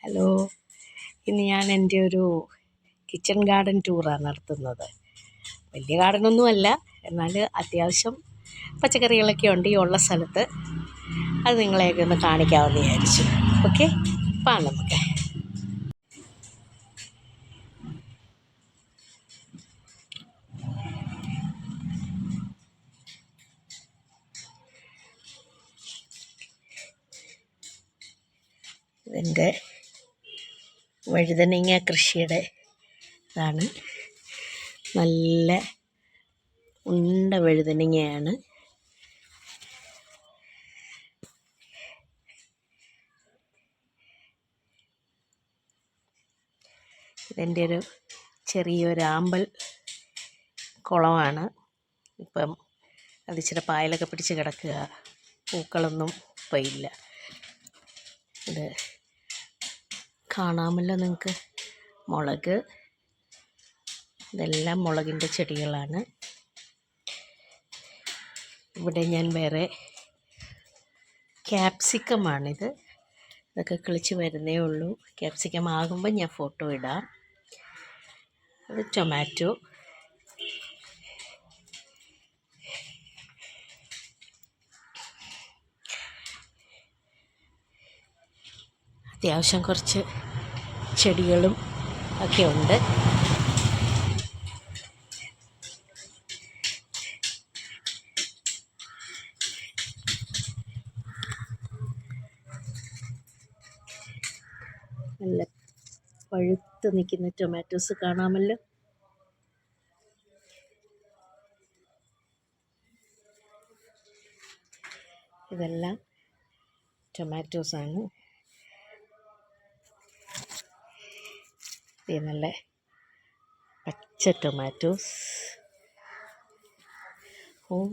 Hello, ഇന്ന് ഞാൻ എൻ്റെ ഒരു കിച്ചൺ ഗാർഡൻ ടൂറാണ് നടത്തുന്നത്. വലിയ ഗാർഡനൊന്നുമല്ല, എന്നാൽ അത്യാവശ്യം പച്ചക്കറികളൊക്കെ ഉണ്ട് ഈ ഉള്ള സ്ഥലത്ത്. അത് നിങ്ങളെയൊക്കെ ഒന്ന് കാണിക്കാമെന്ന് വിചാരിച്ചു. ഓക്കെ, പാ നമുക്ക്. ഇതിൻ്റെ വഴുതനങ്ങ കൃഷിയുടെ ഇതാണ്. നല്ല ഉണ്ട വഴുതനങ്ങയാണ്. ഇതെൻ്റെ ഒരു ചെറിയൊരു ആമ്പൽ കുളമാണ്. ഇപ്പം അത് ഇച്ചിരി പായലൊക്കെ പിടിച്ച് കിടക്കുക, പൂക്കളൊന്നും ഇപ്പം ഇല്ല. ഇത് കാണാമല്ലോ നിങ്ങൾക്ക്. മുളക്, ഇതെല്ലാം മുളകിൻ്റെ ചെടികളാണ്. ഇവിടെ ഞാൻ വേറെ ക്യാപ്സിക്കമാണിത്. ഇതൊക്കെ കിളിച്ച് വരുന്നേ ഉള്ളൂ. ക്യാപ്സിക്കം ആകുമ്പോൾ ഞാൻ ഫോട്ടോ ഇടാം. അത് ടൊമാറ്റോ, അത്യാവശ്യം കുറച്ച് ചെടികളും ഒക്കെ ഉണ്ട്. നല്ല പഴുത്ത് നിൽക്കുന്ന ടൊമാറ്റോസ് കാണാമല്ലോ. ഇതെല്ലാം ടൊമാറ്റോസാണ്. ഇത് നല്ല പച്ച ടൊമാറ്റോസ്.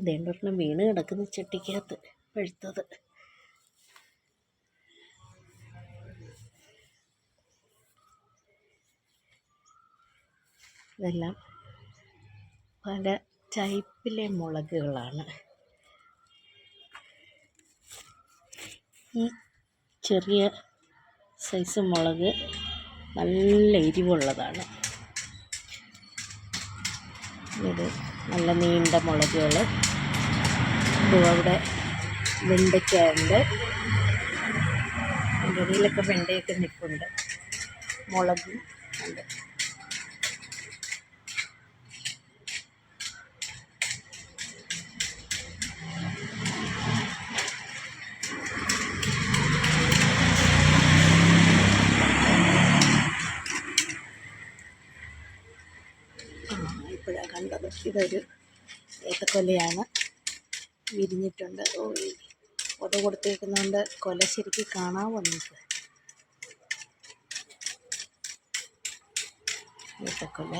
ദേണ്ടൊരെണ്ണം വീണ് കിടക്കുന്ന ചട്ടിക്കകത്ത് പഴുത്തത്. ഇതെല്ലാം പല ടൈപ്പിലെ മുളകുകളാണ്. ഈ ചെറിയ സൈസ് മുളക് നല്ല എരിവുള്ളതാണ്. ഇത് നല്ല നീണ്ട മുളകുകൾ. അവിടെ വെണ്ടയ്ക്കയുണ്ട്. അതിൻ്റെ ഇടയിലൊക്കെ വെണ്ടയൊക്കെ നിൽപ്പുണ്ട്. മുളകും ഉണ്ട്. ഇപ്പോഴാണ് കണ്ടത്. ഇതൊരു ഏത്തക്കൊലയാണ്, വിരിഞ്ഞിട്ടുണ്ട്. പൊത കൊടുത്തേക്കുന്നതുകൊണ്ട് കൊല ശരിക്കും കാണാമോ നിങ്ങൾക്ക്? ഏത്തക്കൊല.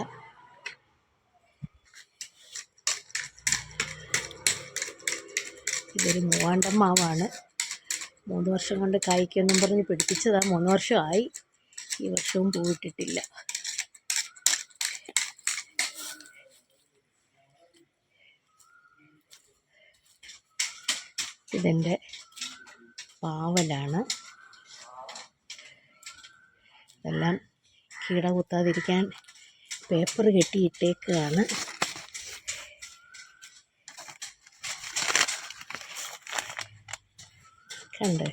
ഇതൊരു മൂവാണ്ടൻ മാവാണ്. 3 വർഷം കൊണ്ട് കായ്ക്കുമെന്നും പറഞ്ഞ് പിടിപ്പിച്ചതാണ്. 3 വർഷമായി. ഈ വർഷവും പൂവിട്ടിട്ടില്ല. ഇതെൻ്റെ പാവലാണ്. ഇതെല്ലാം കീട കുത്താതിരിക്കാൻ പേപ്പർ കെട്ടിയിട്ടേക്കുകയാണ്. കണ്ടേ?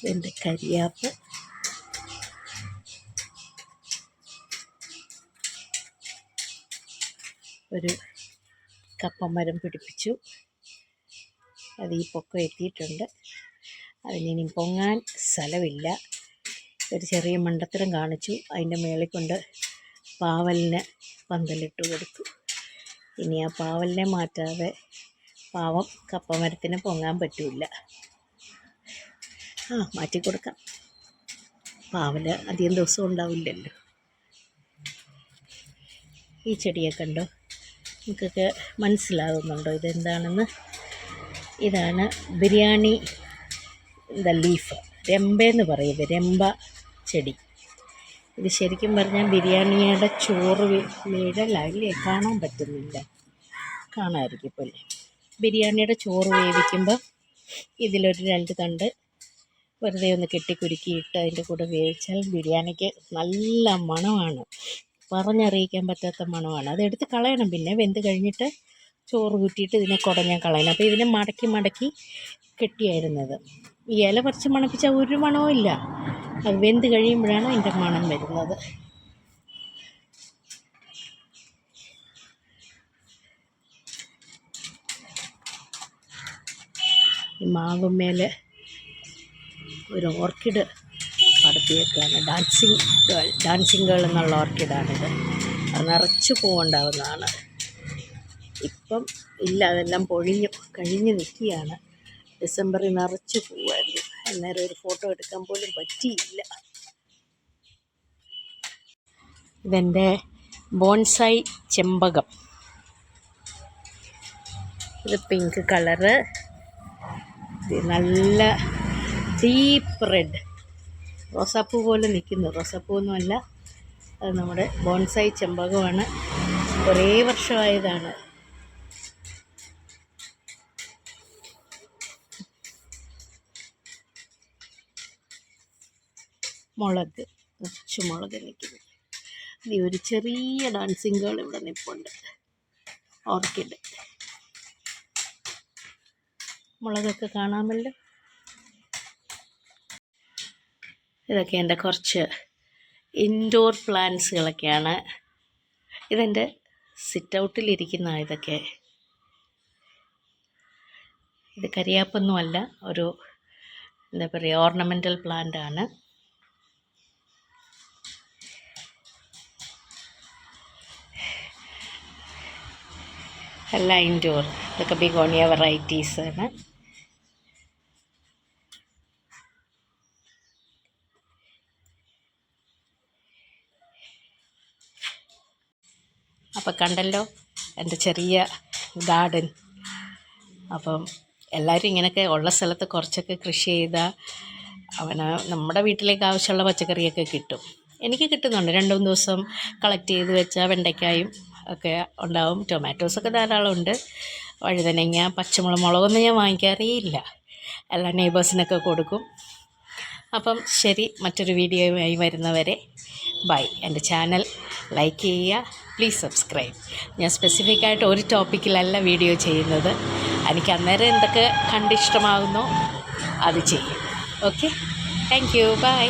എൻ്റെ കരിയാപ്പ്. ഒരു കപ്പമരം പിടിപ്പിച്ചു. അത് ഈ പൊക്കം എത്തിയിട്ടുണ്ട്. അതിനി പൊങ്ങാൻ സ്ഥലമില്ല. ഒരു ചെറിയ മണ്ടത്തരം കാണിച്ചു. അതിൻ്റെ മേളിൽ കൊണ്ട് പാവലിന് പന്തലിട്ട് കൊടുത്തു. ഇനി ആ പാവലിനെ മാറ്റാതെ പാവം കപ്പമരത്തിന് പൊങ്ങാൻ പറ്റില്ല. മാറ്റി കൊടുക്കാം. പാവൽ അധികം ദിവസം ഉണ്ടാവില്ലല്ലോ. ഈ ചെടിയെ കണ്ടോ? നിങ്ങൾക്കൊക്കെ മനസ്സിലാകുന്നുണ്ടോ ഇതെന്താണെന്ന്? ഇതാണ് ബിരിയാണി ലീഫ്, രമ്പയെന്ന് പറയുന്നത്. രമ്പ ചെടി. ഇത് ശരിക്കും പറഞ്ഞാൽ ബിരിയാണിയുടെ ചോറ് വീഴലല്ലേ, കാണാൻ പറ്റുന്നില്ല, കാണാമായിരിക്കും ഇപ്പോൾ. ബിരിയാണിയുടെ ചോറ് വേവിക്കുമ്പോൾ ഇതിലൊരു 2 തണ്ട് വെറുതെ ഒന്ന് കെട്ടിക്കുരുക്കിയിട്ട് അതിൻ്റെ കൂടെ വേവിച്ചാൽ ബിരിയാണിക്ക് നല്ല മണമാണ്, പറഞ്ഞറിയിക്കാൻ പറ്റാത്ത മണമാണ്. അതെടുത്ത് കളയണം, പിന്നെ വെന്ത് കഴിഞ്ഞിട്ട് ചോറ് കൂട്ടിയിട്ട് ഇതിനെ കുടഞ്ഞാൽ കളയണം. അപ്പോൾ ഇതിനെ മടക്കി മടക്കി കെട്ടിയായിരുന്നത്. ഈ ഇല പറിച്ച് മണപ്പിച്ചാൽ ഒരു മണവും ഇല്ല, അത് വെന്ത് കഴിയുമ്പോഴാണ് അതിൻ്റെ മണം വരുന്നത്. ഈ മാവുമേൽ ഒരു ഓർക്കിഡ് പടത്തിയേക്കാണ്, ഡാൻസിങ് ഗേൾ എന്നുള്ള ഓർക്കിഡാണിത്. അത് നിറച്ച് പൂവുണ്ടാവുന്നതാണ്. ഇപ്പം ഇല്ല, അതെല്ലാം കഴിഞ്ഞ് നിൽക്കുകയാണ്. ഡിസംബറിൽ നിറച്ച് പൂവായിരുന്നു. അന്നേരം ഒരു ഫോട്ടോ എടുക്കാൻ പോലും പറ്റിയില്ല. ഇതെൻ്റെ ബോൺസായി ചെമ്പകം. ഇത് പിങ്ക് കളറ്, ഇത് നല്ല ഡീപ്പ് റെഡ്, റോസാപ്പൂ പോലെ നിൽക്കുന്നു. റോസാപ്പൂവൊന്നുമല്ല, അത് നമ്മുടെ ബോൺസായി ചെമ്പകമാണ്. കുറേ വർഷമായതാണ്. മുളക്, കുറച്ച് മുളക് നിൽക്കുന്നു. ഇത് ഒരു ചെറിയ ഡാൻസിങ് ഗേൾ ഇവിടെ നിൽപ്പുണ്ട്, ഓർക്കിഡ്. മുളകൊക്കെ കാണാമല്ലോ. ഇതൊക്കെ എൻ്റെ കുറച്ച് ഇൻഡോർ പ്ലാന്റ്സുകളൊക്കെയാണ്. ഇതെൻ്റെ സിറ്റ് ഔട്ടിലിരിക്കുന്ന ഇതൊക്കെ. ഇത് കരിയാപ്പൊന്നുമല്ല, ഒരു എന്താ പറയുക, ഓർണമെൻ്റൽ പ്ലാന്റ് ആണ്. എല്ലാം ഇൻഡോർ. ഇതൊക്കെ ബിഗോണിയ വെറൈറ്റീസാണ്. അപ്പോൾ കണ്ടല്ലോ എൻ്റെ ചെറിയ ഗാർഡൻ. അപ്പം എല്ലാവരും ഇങ്ങനെയൊക്കെ ഉള്ള സ്ഥലത്ത് കുറച്ചൊക്കെ കൃഷി ചെയ്താൽ നമ്മുടെ വീട്ടിലേക്ക് ആവശ്യമുള്ള പച്ചക്കറിയൊക്കെ കിട്ടും. എനിക്ക് കിട്ടുന്നുണ്ട്. 2-3 ദിവസം കളക്ട് ചെയ്ത് വെച്ചാൽ വെണ്ടയ്ക്കായും ഒക്കെ ഉണ്ടാവും. ടൊമാറ്റോസൊക്കെ ധാരാളം ഉണ്ട്. വഴുതനങ്ങ, പച്ചമുളക്, മുളകൊന്നും ഞാൻ വാങ്ങിക്കാറേയില്ല, എല്ലാ നെയ്ബേഴ്സിനൊക്കെ കൊടുക്കും. അപ്പം ശരി, മറ്റൊരു വീഡിയോയുമായി വരുന്നവരെ ബൈ. എൻ്റെ ചാനൽ ലൈക്ക് ചെയ്യുക, പ്ലീസ് സബ്സ്ക്രൈബ്. ഞാൻ സ്പെസിഫിക്കായിട്ട് ഒരു ടോപ്പിക്കിലല്ല വീഡിയോ ചെയ്യുന്നത്. എനിക്ക് അന്നേരം എന്തൊക്കെ കണ്ടിഷ്ടമാകുന്നോ അത് ചെയ്യും. Okay, thank you, by.